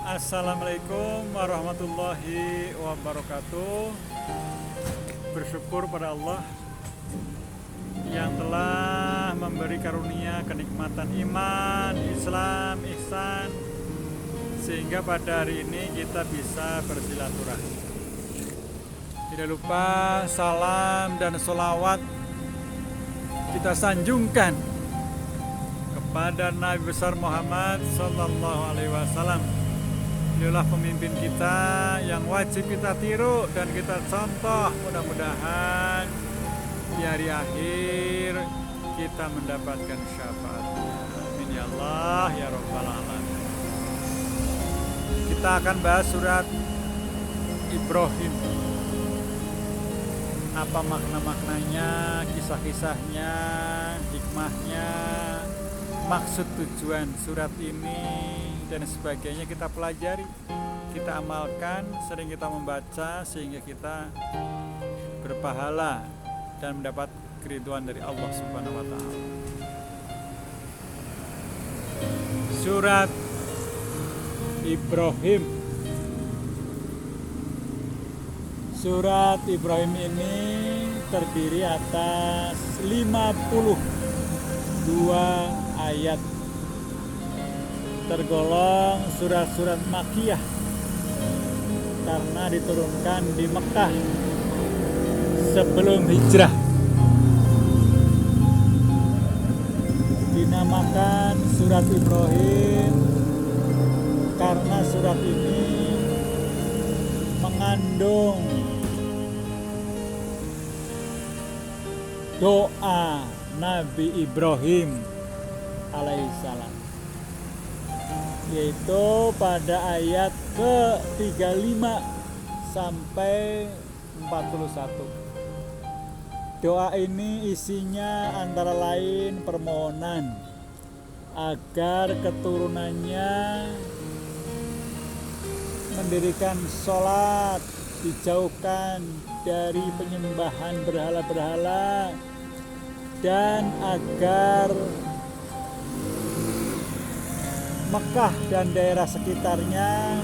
Assalamualaikum warahmatullahi wabarakatuh. Bersyukur pada Allah yang telah memberi karunia kenikmatan iman, Islam, ihsan, sehingga pada hari ini kita bisa bersilaturahmi. Tidak lupa salam dan sholawat kita sanjungkan kepada Nabi besar Muhammad Sallallahu Alaihi Wasallam. Inilah pemimpin kita yang wajib kita tiru dan kita contoh. Mudah-mudahan di hari akhir kita mendapatkan syafaatnya. Amin ya Allah ya Rabbal Alamin. Kita akan bahas surat Ibrahim. Apa makna-maknanya, kisah-kisahnya, hikmahnya, maksud tujuan surat ini dan sebagainya kita pelajari, kita amalkan, sering kita membaca sehingga kita berpahala dan mendapat keridhaan dari Allah Subhanahu wa taala. Surat Ibrahim. Surat Ibrahim ini terdiri atas 52 ayat, tergolong surat-surat Makkiyah karena diturunkan di Mekah sebelum hijrah. Dinamakan surat Ibrahim karena surat ini mengandung doa Nabi Ibrahim alaihissalam, yaitu pada ayat ke-35 sampai 41. Doa ini isinya antara lain permohonan agar keturunannya mendirikan sholat, dijauhkan dari penyembahan berhala-berhala, dan agar Mekah dan daerah sekitarnya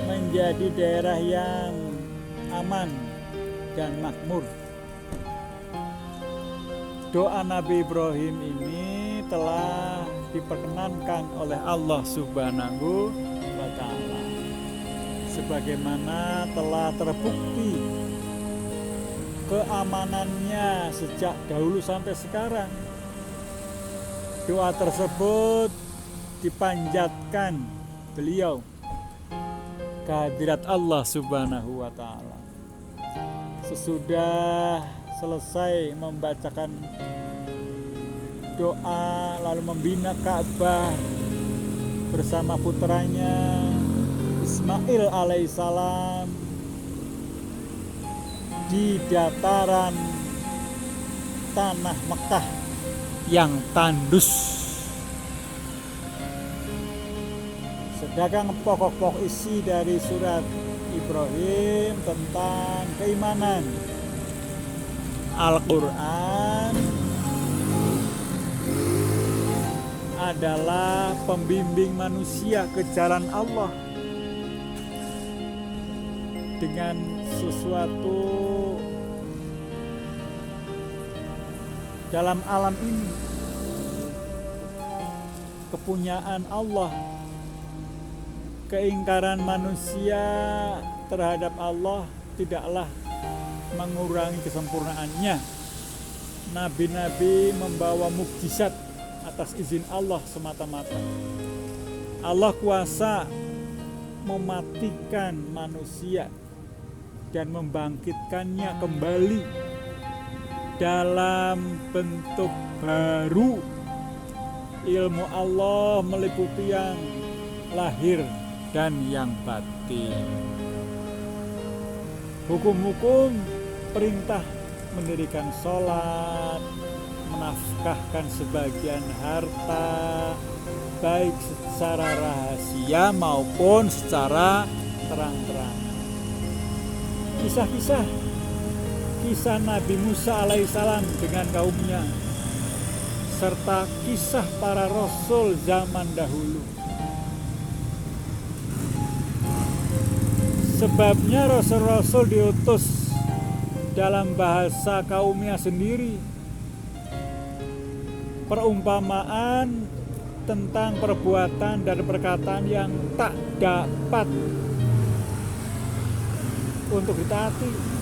menjadi daerah yang aman dan makmur. Doa Nabi Ibrahim ini telah diperkenankan oleh Allah Subhanahu wa taala, sebagaimana telah terbukti keamanannya sejak dahulu sampai sekarang. Doa tersebut dipanjatkan beliau kehadirat Allah Subhanahu wa taala. Sesudah selesai membacakan doa lalu membina Ka'bah bersama putranya Ismail alaihissalam di dataran tanah Mekah yang tandus. Sedangkan pokok-pokok isi dari surat Ibrahim tentang keimanan, Al-Quran adalah pembimbing manusia ke jalan Allah dengan sesuatu dalam alam ini. Kepunyaan Allah, keingkaran manusia terhadap Allah tidaklah mengurangi kesempurnaannya. Nabi-nabi membawa mukjizat atas izin Allah semata-mata. Allah kuasa mematikan manusia dan membangkitkannya kembali dalam bentuk baru. Ilmu Allah meliputi yang lahir dan yang batin. Hukum-hukum perintah mendirikan sholat, menafkahkan sebagian harta, baik secara rahasia maupun secara terang-terangan. Kisah Nabi Musa alaihissalam dengan kaumnya, serta kisah para rasul zaman dahulu Sebabnya rasul-rasul diutus dalam bahasa kaumnya sendiri. Perumpamaan tentang perbuatan dan perkataan yang tak dapat untuk ditaati.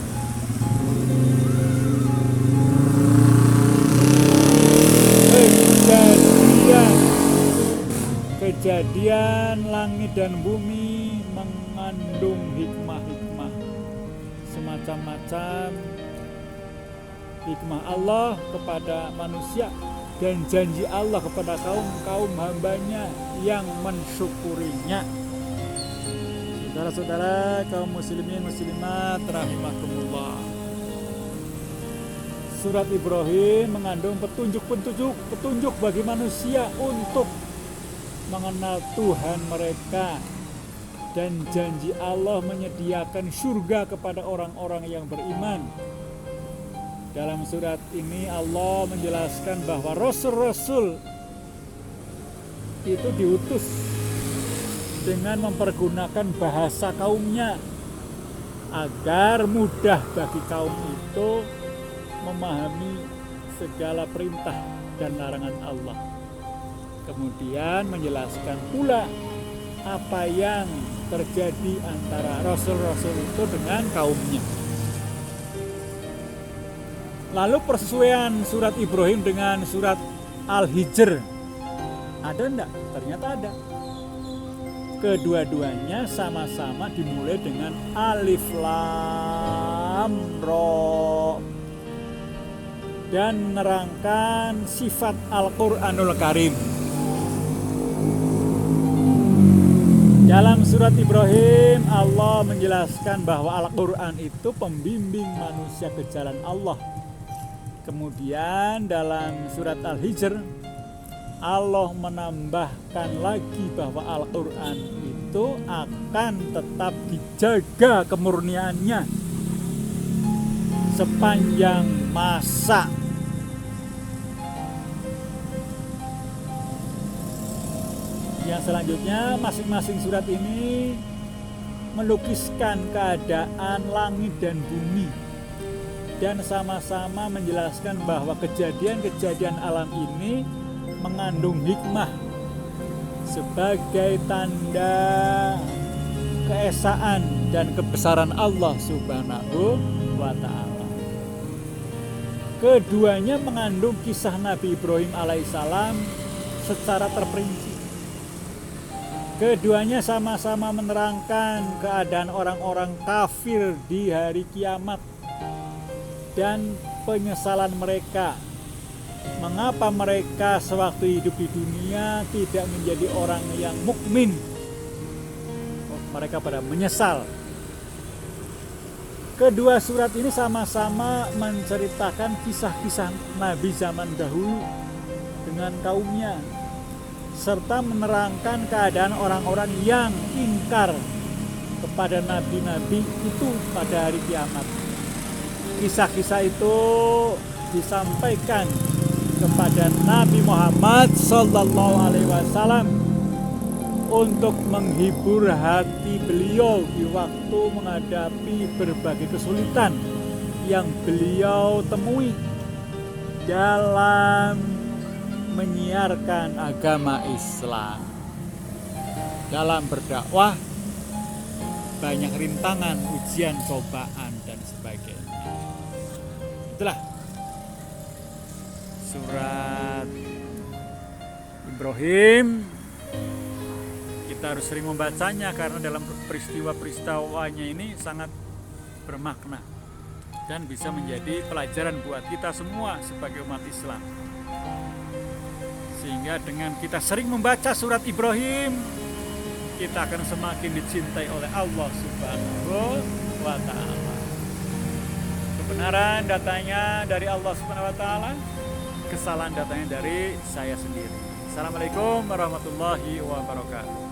Kejadian langit dan bumi mengandung hikmah-hikmah, semacam-macam hikmah Allah kepada manusia dan janji Allah kepada kaum hambanya yang mensyukurinya. Saudara-saudara kaum muslimin muslimat rahimakumullah, surat Ibrahim mengandung petunjuk bagi manusia untuk mengenal Tuhan mereka dan janji Allah menyediakan surga kepada orang-orang yang beriman. Dalam surat ini Allah menjelaskan bahwa rasul-rasul itu diutus dengan mempergunakan bahasa kaumnya agar mudah bagi kaum itu memahami segala perintah dan larangan Allah. Kemudian menjelaskan pula apa yang terjadi antara rasul-rasul itu dengan kaumnya. Lalu persesuaian surat Ibrahim dengan surat Al-Hijr ada enggak? Ternyata ada. Kedua-duanya sama-sama dimulai dengan Alif Lam Ra dan menerangkan sifat Al-Quranul Karim. Dalam surat Ibrahim, Allah menjelaskan bahwa Al-Quran itu pembimbing manusia ke jalan Allah. Kemudian dalam surat Al-Hijr, Allah menambahkan lagi bahwa Al-Quran itu akan tetap dijaga kemurniannya sepanjang masa. Yang selanjutnya, masing-masing surat ini melukiskan keadaan langit dan bumi dan sama-sama menjelaskan bahwa kejadian-kejadian alam ini mengandung hikmah sebagai tanda keesaan dan kebesaran Allah Subhanahu wa Ta'ala. Keduanya mengandung kisah Nabi Ibrahim alaihissalam secara terperinci. Keduanya sama-sama menerangkan keadaan orang-orang kafir di hari kiamat dan penyesalan mereka. Mengapa mereka sewaktu hidup di dunia tidak menjadi orang yang mukmin? Mereka pada menyesal. Kedua surat ini sama-sama menceritakan kisah-kisah Nabi zaman dahulu dengan kaumnya, serta menerangkan keadaan orang-orang yang ingkar kepada nabi-nabi itu pada hari kiamat. Kisah-kisah itu disampaikan kepada Nabi Muhammad SAW untuk menghibur hati beliau di waktu menghadapi berbagai kesulitan yang beliau temui dalam menyiarkan agama Islam. Dalam berdakwah banyak rintangan, ujian, cobaan dan sebagainya. Itulah surat Ibrahim. Kita harus sering membacanya karena dalam peristiwa-peristiwanya ini sangat bermakna dan bisa menjadi pelajaran buat kita semua sebagai umat Islam. Sehingga dengan kita sering membaca surat Ibrahim, kita akan semakin dicintai oleh Allah Subhanahu wa Ta'ala. Kebenaran datanya dari Allah Subhanahu wa Ta'ala, kesalahan datanya dari saya sendiri. Assalamualaikum warahmatullahi wabarakatuh.